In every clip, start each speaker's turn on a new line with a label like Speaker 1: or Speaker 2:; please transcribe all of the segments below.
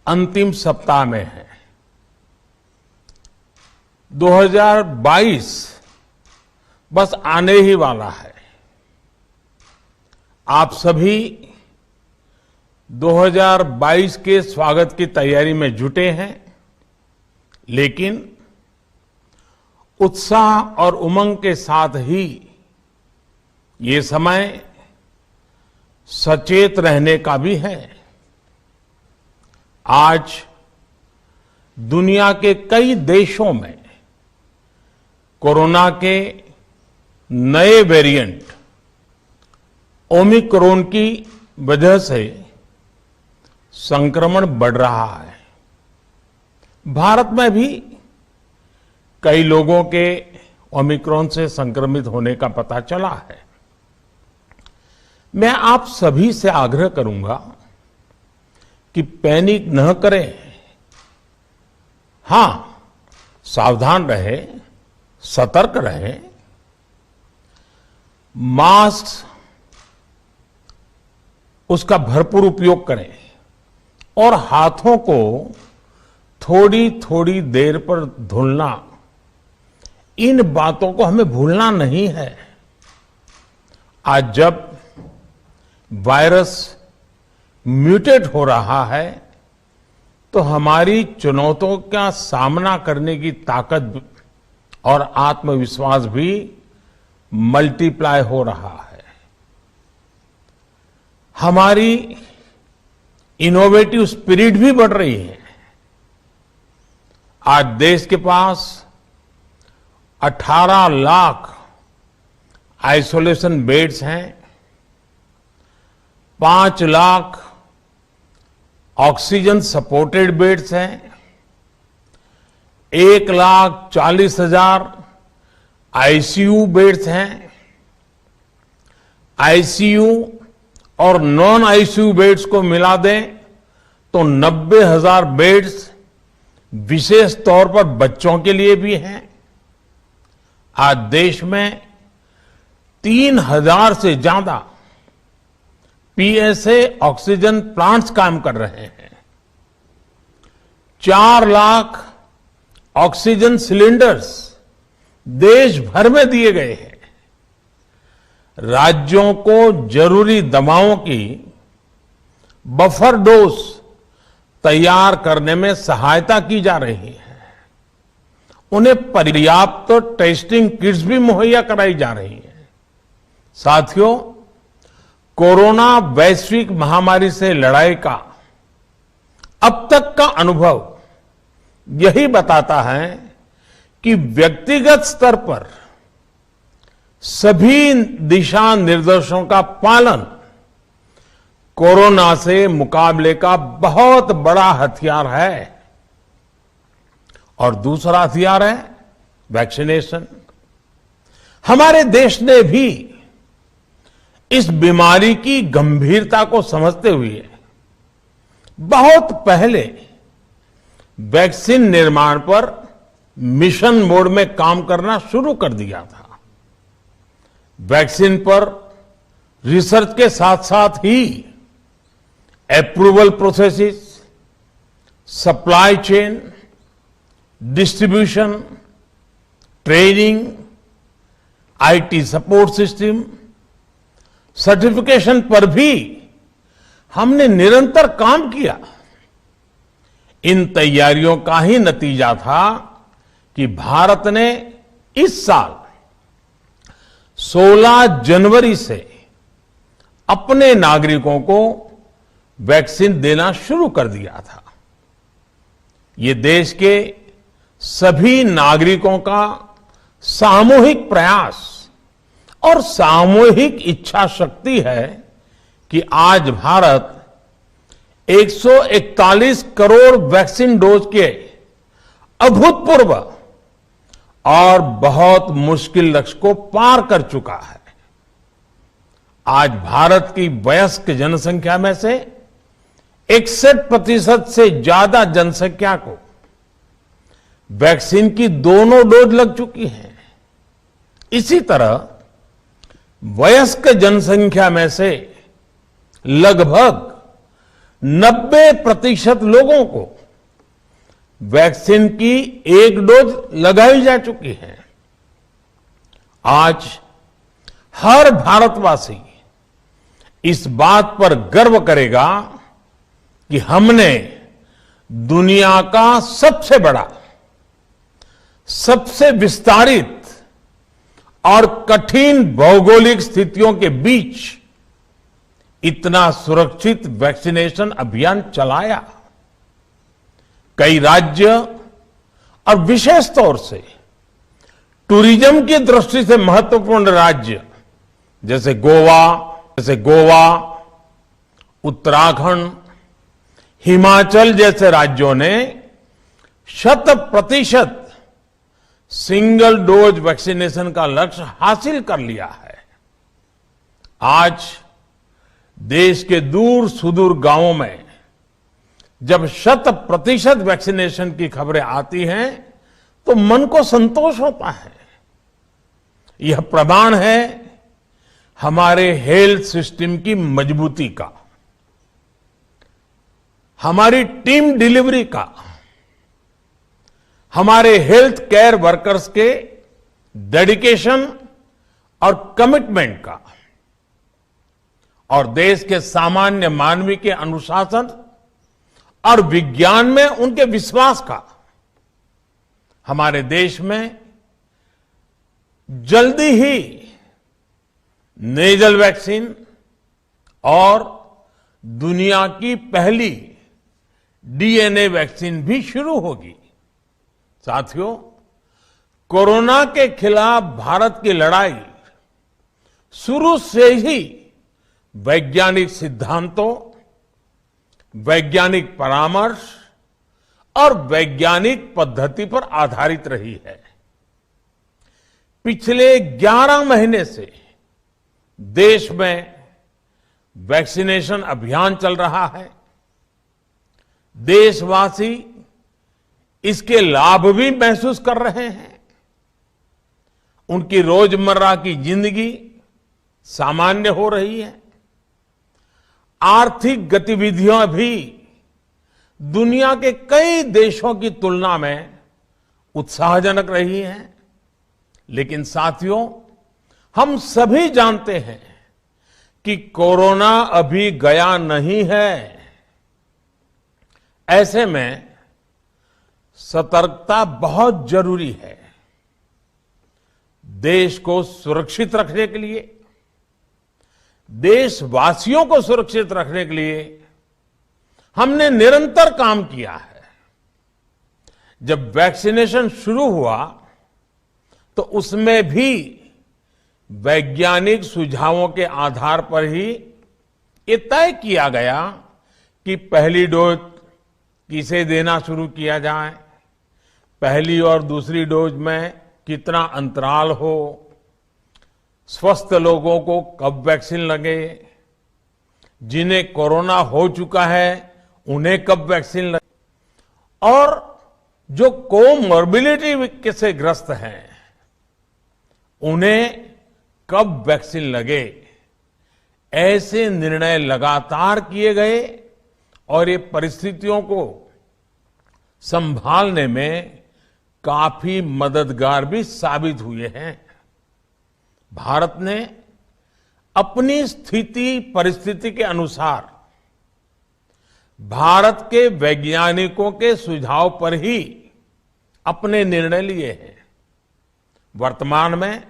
Speaker 1: अंतिम सप्ताह में है। 2022 बस आने ही वाला है। आप सभी 2022 के स्वागत की तैयारी में जुटे हैं, लेकिन उत्साह और उमंग के साथ ही ये समय सचेत रहने का भी है। आज दुनिया के कई देशों में कोरोना के नए वेरिएंट ओमिक्रॉन की वजह से संक्रमण बढ़ रहा है। भारत में भी कई लोगों के ओमिक्रॉन से संक्रमित होने का पता चला है। मैं आप सभी से आग्रह करूंगा कि पैनिक न करें। हां, सावधान रहें, सतर्क रहें, मास्क उसका भरपूर उपयोग करें और हाथों को थोड़ी थोड़ी देर पर धुलना, इन बातों को हमें भूलना नहीं है। आज जब वायरस म्यूटेट हो रहा है तो हमारी चुनौतियों का सामना करने की ताकत और आत्मविश्वास भी मल्टीप्लाई हो रहा है। हमारी इनोवेटिव स्पिरिट भी बढ़ रही है। आज देश के पास 18 लाख आइसोलेशन बेड्स हैं, 5 लाख ऑक्सीजन सपोर्टेड बेड्स हैं, 1,40,000 आईसीयू बेड्स हैं। आईसीयू और नॉन आईसीयू बेड्स को मिला दें तो 90,000 बेड्स विशेष तौर पर बच्चों के लिए भी हैं। आज देश में 3,000 से ज्यादा पीएसए ऑक्सीजन प्लांट्स काम कर रहे हैं। 4 लाख ऑक्सीजन सिलेंडर्स देश भर में दिए गए हैं। राज्यों को जरूरी दवाओं की बफर डोज तैयार करने में सहायता की जा रही है। उन्हें पर्याप्त टेस्टिंग किट्स भी मुहैया कराई जा रही है। साथियों, कोरोना वैश्विक महामारी से लड़ाई का अब तक का अनुभव यही बताता है कि व्यक्तिगत स्तर पर सभी दिशा निर्देशों का पालन कोरोना से मुकाबले का बहुत बड़ा हथियार है। और दूसरा हथियार है वैक्सीनेशन। हमारे देश ने भी इस बीमारी की गंभीरता को समझते हुए बहुत पहले वैक्सीन निर्माण पर मिशन मोड में काम करना शुरू कर दिया था। वैक्सीन पर रिसर्च के साथ साथ ही approval processes, supply chain, distribution, training, IT support system, certification पर भी हमने निरंतर काम किया। इन तैयारियों का ही नतीजा था कि भारत ने इस साल 16 जनवरी से अपने नागरिकों को वैक्सीन देना शुरू कर दिया था। ये देश के सभी नागरिकों का सामूहिक प्रयास और सामूहिक इच्छा शक्ति है कि आज भारत 141 करोड़ वैक्सीन डोज के अभूतपूर्व और बहुत मुश्किल लक्ष्य को पार कर चुका है। आज भारत की वयस्क जनसंख्या में से 61% से ज्यादा जनसंख्या को वैक्सीन की दोनों डोज लग चुकी है। इसी तरह वयस्क जनसंख्या में से लगभग 90% लोगों को वैक्सीन की एक डोज लगाई जा चुकी है। आज हर भारतवासी इस बात पर गर्व करेगा कि हमने दुनिया का सबसे बड़ा, सबसे विस्तारित और कठिन भौगोलिक स्थितियों के बीच इतना सुरक्षित वैक्सीनेशन अभियान चलाया। कई राज्य और विशेष तौर से टूरिज्म की दृष्टि से महत्वपूर्ण राज्य जैसे गोवा, उत्तराखंड, हिमाचल जैसे राज्यों ने 100% सिंगल डोज वैक्सीनेशन का लक्ष्य हासिल कर लिया है। आज देश के दूर सुदूर गांवों में जब 100% वैक्सीनेशन की खबरें आती हैं तो मन को संतोष होता है। यह प्रमाण है हमारे हेल्थ सिस्टम की मजबूती का, हमारी टीम डिलीवरी का, हमारे हेल्थ केयर वर्कर्स के डेडिकेशन और कमिटमेंट का, और देश के सामान्य मानवी के अनुशासन और विज्ञान में उनके विश्वास का। हमारे देश में जल्दी ही नेजल वैक्सीन और दुनिया की पहली डीएनए वैक्सीन भी शुरू होगी। साथियों, कोरोना के खिलाफ भारत की लड़ाई शुरू से ही वैज्ञानिक सिद्धांतों, वैज्ञानिक परामर्श और वैज्ञानिक पद्धति पर आधारित रही है। पिछले 11 महीने से देश में वैक्सीनेशन अभियान चल रहा है। देशवासी इसके लाभ भी महसूस कर रहे हैं। उनकी रोजमर्रा की जिंदगी सामान्य हो रही है। आर्थिक गतिविधियां भी दुनिया के कई देशों की तुलना में उत्साहजनक रही हैं। लेकिन साथियों, हम सभी जानते हैं कि कोरोना अभी गया नहीं है। ऐसे में सतर्कता बहुत जरूरी है। देश को सुरक्षित रखने के लिए, देशवासियों को सुरक्षित रखने के लिए हमने निरंतर काम किया है। जब वैक्सीनेशन शुरू हुआ तो उसमें भी वैज्ञानिक सुझावों के आधार पर ही ये तय किया गया कि पहली डोज किसे देना शुरू किया जाए, पहली और दूसरी डोज में कितना अंतराल हो, स्वस्थ लोगों को कब वैक्सीन लगे, जिन्हें कोरोना हो चुका है उन्हें कब वैक्सीन लगे, और जो कोमॉर्बिडिटी से ग्रस्त हैं उन्हें कब वैक्सीन लगे। ऐसे निर्णय लगातार किए गए और ये परिस्थितियों को संभालने में काफी मददगार भी साबित हुए हैं। भारत ने अपनी स्थिति परिस्थिति के अनुसार भारत के वैज्ञानिकों के सुझाव पर ही अपने निर्णय लिए हैं। वर्तमान में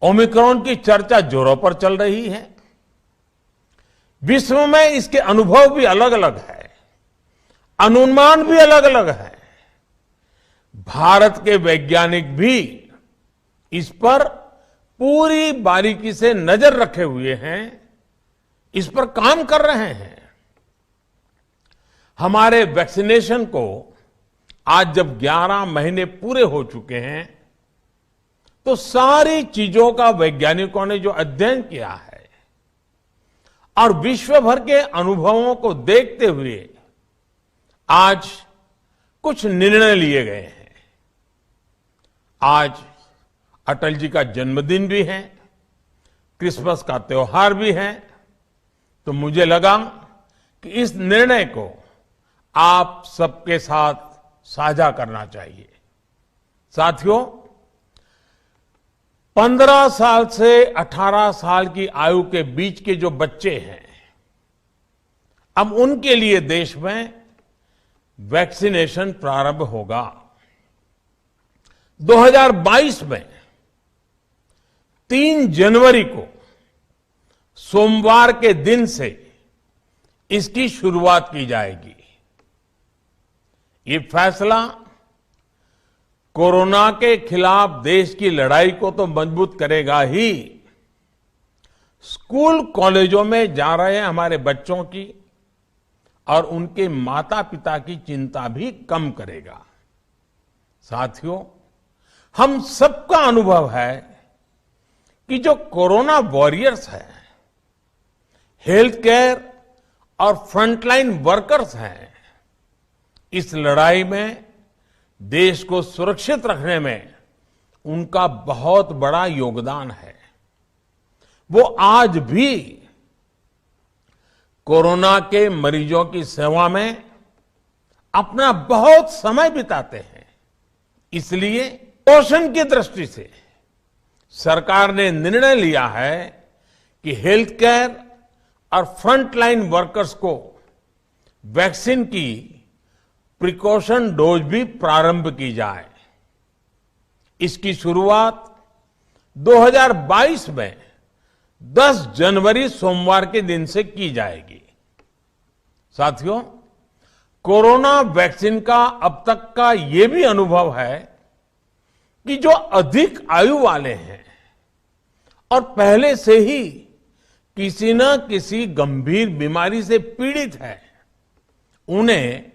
Speaker 1: ओमिक्रॉन की चर्चा जोरों पर चल रही है। विश्व में इसके अनुभव भी अलग अलग है, अनुमान भी अलग अलग है। भारत के वैज्ञानिक भी इस पर पूरी बारीकी से नजर रखे हुए हैं, इस पर काम कर रहे हैं। हमारे वैक्सीनेशन को आज जब 11 महीने पूरे हो चुके हैं तो सारी चीजों का वैज्ञानिकों ने जो अध्ययन किया है और विश्व भर के अनुभवों को देखते हुए आज कुछ निर्णय लिए गए हैं। आज अटल जी का जन्मदिन भी है, क्रिसमस का त्योहार भी है, तो मुझे लगा कि इस निर्णय को आप सबके साथ साझा करना चाहिए। साथियों, 15 साल से 18 साल की आयु के बीच के जो बच्चे हैं, अब उनके लिए देश में वैक्सीनेशन प्रारंभ होगा। 2022 में 3 जनवरी को सोमवार के दिन से इसकी शुरुआत की जाएगी। ये फैसला कोरोना के खिलाफ देश की लड़ाई को तो मजबूत करेगा ही, स्कूल कॉलेजों में जा रहे हमारे बच्चों की और उनके माता पिता की चिंता भी कम करेगा। साथियों, हम सबका अनुभव है कि जो कोरोना वॉरियर्स हैं, हेल्थ केयर और फ्रंटलाइन वर्कर्स हैं, इस लड़ाई में देश को सुरक्षित रखने में उनका बहुत बड़ा योगदान है। वो आज भी कोरोना के मरीजों की सेवा में अपना बहुत समय बिताते हैं। इसलिए पोषण की दृष्टि से सरकार ने निर्णय लिया है कि हेल्थ केयर और फ्रंटलाइन वर्कर्स को वैक्सीन की प्रिकॉशन डोज भी प्रारंभ की जाए। इसकी शुरुआत 2022 में 10 जनवरी सोमवार के दिन से की जाएगी। साथियों, कोरोना वैक्सीन का अब तक का ये भी अनुभव है कि जो अधिक आयु वाले हैं और पहले से ही किसी न किसी गंभीर बीमारी से पीड़ित है, उन्हें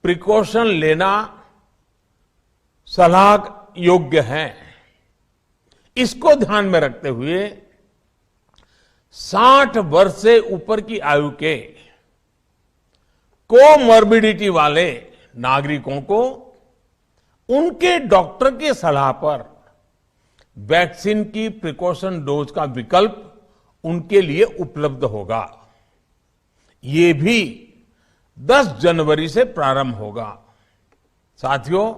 Speaker 1: प्रिकॉशन लेना सलाह योग्य है। इसको ध्यान में रखते हुए 60 वर्ष से ऊपर की आयु के कोमॉर्बिडिटी वाले नागरिकों को उनके डॉक्टर की सलाह पर वैक्सीन की प्रिकॉशन डोज का विकल्प उनके लिए उपलब्ध होगा। ये भी 10 जनवरी से प्रारंभ होगा। साथियों,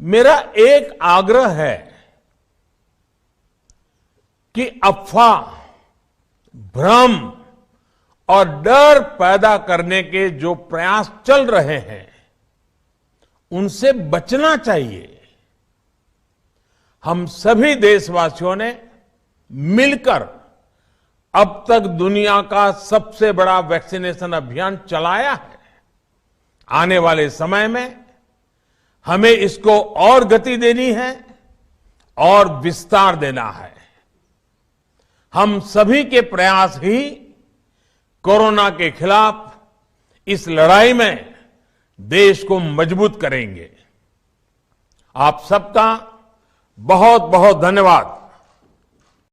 Speaker 1: मेरा एक आग्रह है कि अफवाह, भ्रम और डर पैदा करने के जो प्रयास चल रहे हैं, उनसे बचना चाहिए। हम सभी देशवासियों ने मिलकर अब तक दुनिया का सबसे बड़ा वैक्सीनेशन अभियान चलाया है। आने वाले समय में हमें इसको और गति देनी है और विस्तार देना है। हम सभी के प्रयास ही कोरोना के खिलाफ इस लड़ाई में देश को मजबूत करेंगे। आप सबका बहुत बहुत धन्यवाद।